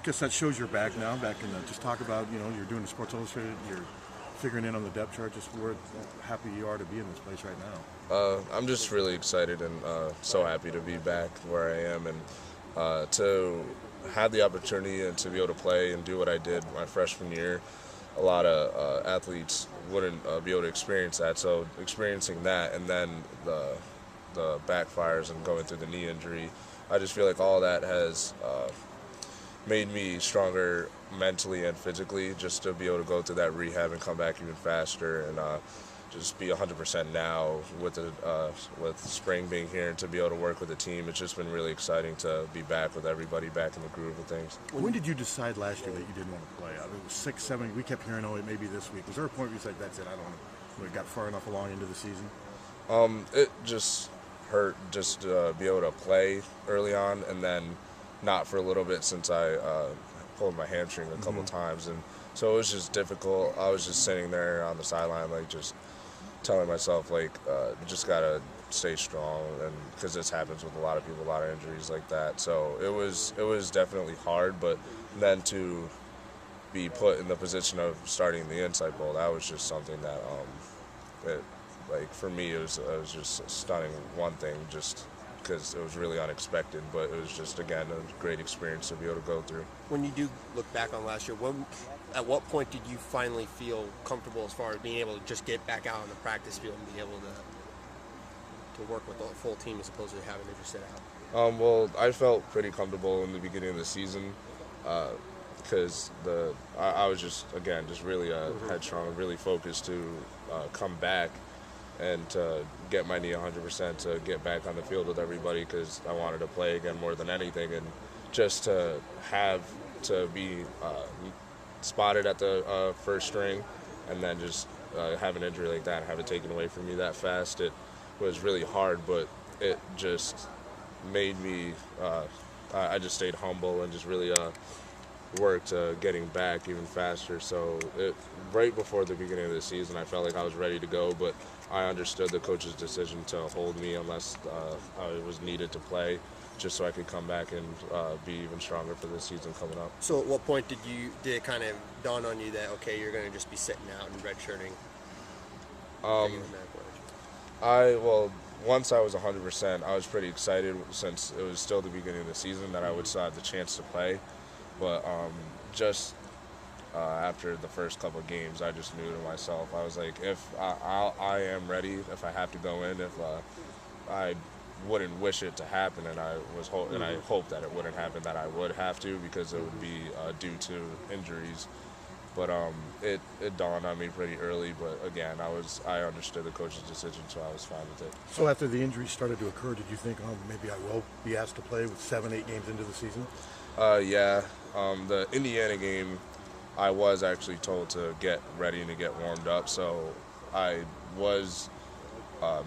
guess that shows you're back now. Back in the, just talk about, you're doing the Sports Illustrated. You're figuring in on the depth chart. Just where happy you are to be in this place right now. I'm just really excited and so happy to be back where I am and to have the opportunity and to be able to play and do what I did my freshman year. A lot of athletes wouldn't be able to experience that. So experiencing that and then the backfires and going through the knee injury, I just feel like all that has made me stronger mentally and physically, just to be able to go through that rehab and come back even faster and just be 100% now with spring being here and to be able to work with the team. It's just been really exciting to be back with everybody, back in the groove of things. When did you decide last year that you didn't want to play? I mean, it was 6, 7. We kept hearing, it may be this week. Was there a point where you said, that's it, I don't want to? We got far enough along into the season? It just hurt just to be able to play early on, and then not for a little bit since I pulled my hamstring a couple times, and so it was just difficult. I was just sitting there on the sideline, like just telling myself, like, you just gotta stay strong, and because this happens with a lot of people, a lot of injuries like that. So it was definitely hard, but then to be put in the position of starting the Insight Bowl, that was just something that like for me, it was just stunning. One thing, just because it was really unexpected, but it was just, again, a great experience to be able to go through. When you do look back on last year, at what point did you finally feel comfortable as far as being able to just get back out on the practice field and be able to work with the full team as opposed to having to just sit out? Well, I felt pretty comfortable in the beginning of the season because I was just really headstrong, really focused to come back and to get my knee 100%, to get back on the field with everybody, because I wanted to play again more than anything, and just to be spotted at the first string and then just have an injury like that and have it taken away from me that fast, it was really hard, but it just made me, I just stayed humble and just really worked getting back even faster. So right before the beginning of the season, I felt like I was ready to go, but I understood the coach's decision to hold me unless I was needed to play, just so I could come back and be even stronger for the season coming up. So at what point did it kind of dawn on you that, okay, you're going to just be sitting out and redshirting? Once I was 100%, I was pretty excited, since it was still the beginning of the season, that I would still have the chance to play. But just after the first couple of games, I just knew to myself, I was like, if I am ready, if I have to go in, if I wouldn't wish it to happen, and I hope that it wouldn't happen, that I would have to, because it would be due to injuries. But it dawned on me pretty early. But again, I understood the coach's decision, so I was fine with it. So after the injuries started to occur, did you think, maybe I will be asked to play with 7, 8 games into the season? Yeah. The Indiana game, I was actually told to get ready and to get warmed up. So I was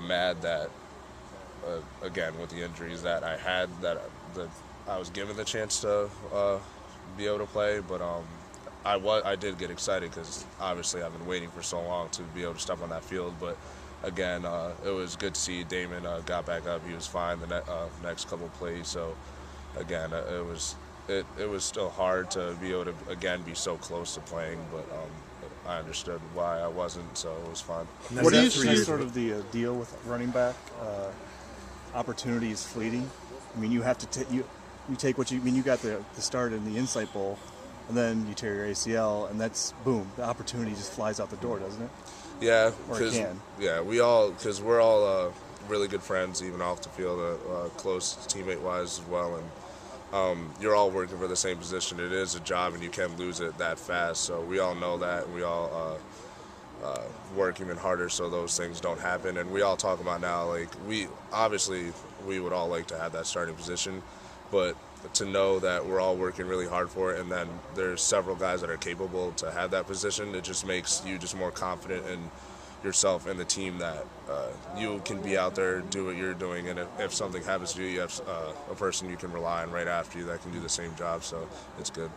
mad that, again, with the injuries that I had, that I was given the chance to be able to play. But I did get excited, because obviously I've been waiting for so long to be able to step on that field. But again, it was good to see Damon got back up. He was fine the next couple of plays. So again, it was still hard to be able to, again, be so close to playing, but I understood why I wasn't, so it was fine. What do you see as sort of the deal with running back? Opportunity is fleeting. I mean, you have to you take what you got the start in the Insight Bowl, and then you tear your ACL, and that's boom, the opportunity just flies out the door, doesn't it? Yeah, or it can. Yeah, because we're all really good friends, even off the field, close teammate-wise as well, and you're all working for the same position. It is a job, and you can lose it that fast. So we all know that, and we all work even harder so those things don't happen. And we all talk about now, like, we would all like to have that starting position, but to know that we're all working really hard for it, and then there's several guys that are capable to have that position, it just makes you just more confident in yourself and the team, that you can be out there, do what you're doing, and if something happens to you, you have a person you can rely on right after you that can do the same job, so it's good.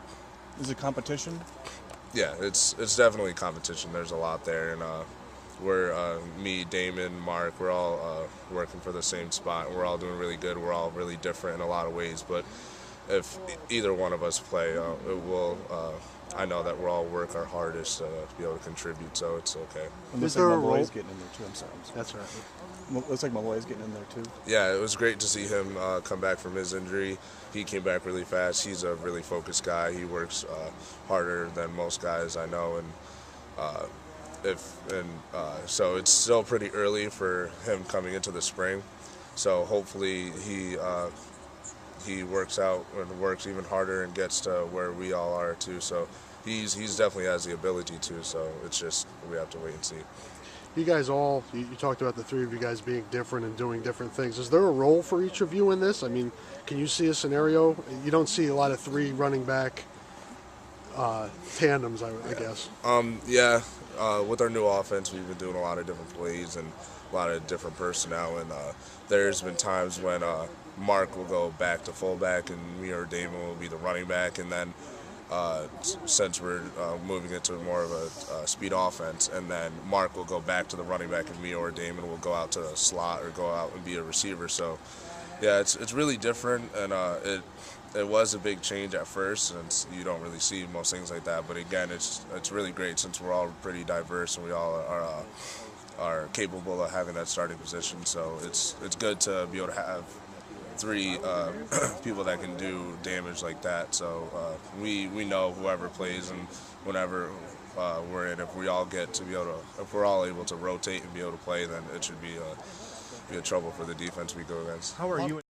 Is it competition? Yeah, it's definitely competition. There's a lot there, and we're me, Damon, Mark, we're all working for the same spot. We're all doing really good. We're all really different in a lot of ways, but if either one of us play, it will. I know that we'll all work our hardest to be able to contribute, so it's okay. And looks Is there like a Malloy's role? getting in there too. I'm sorry. That's right. Looks like Malloy's getting in there too. Yeah, it was great to see him come back from his injury. He came back really fast. He's a really focused guy. He works harder than most guys I know, and so it's still pretty early for him coming into the spring. So hopefully he works out and works even harder and gets to where we all are too. So he's definitely has the ability to. So it's just we have to wait and see. You guys all, you talked about the three of you guys being different and doing different things. Is there a role for each of you in this? I mean, can you see a scenario? You don't see a lot of three running back tandems, I guess. Yeah, with our new offense, we've been doing a lot of different plays and a lot of different personnel. And there's been times when Mark will go back to fullback and me or Damon will be the running back. And then since we're moving into more of a speed offense, and then Mark will go back to the running back and me or Damon will go out to the slot or go out and be a receiver. So, yeah, it's really different, and it was a big change at first, and you don't really see most things like that. But again, it's really great since we're all pretty diverse and we all are capable of having that starting position. So it's good to be able to have three people that can do damage like that. So we know whoever plays and whenever we're in, if we all get to be able to, if we're all able to rotate and be able to play, then it should be a trouble for the defense we go against. How are you?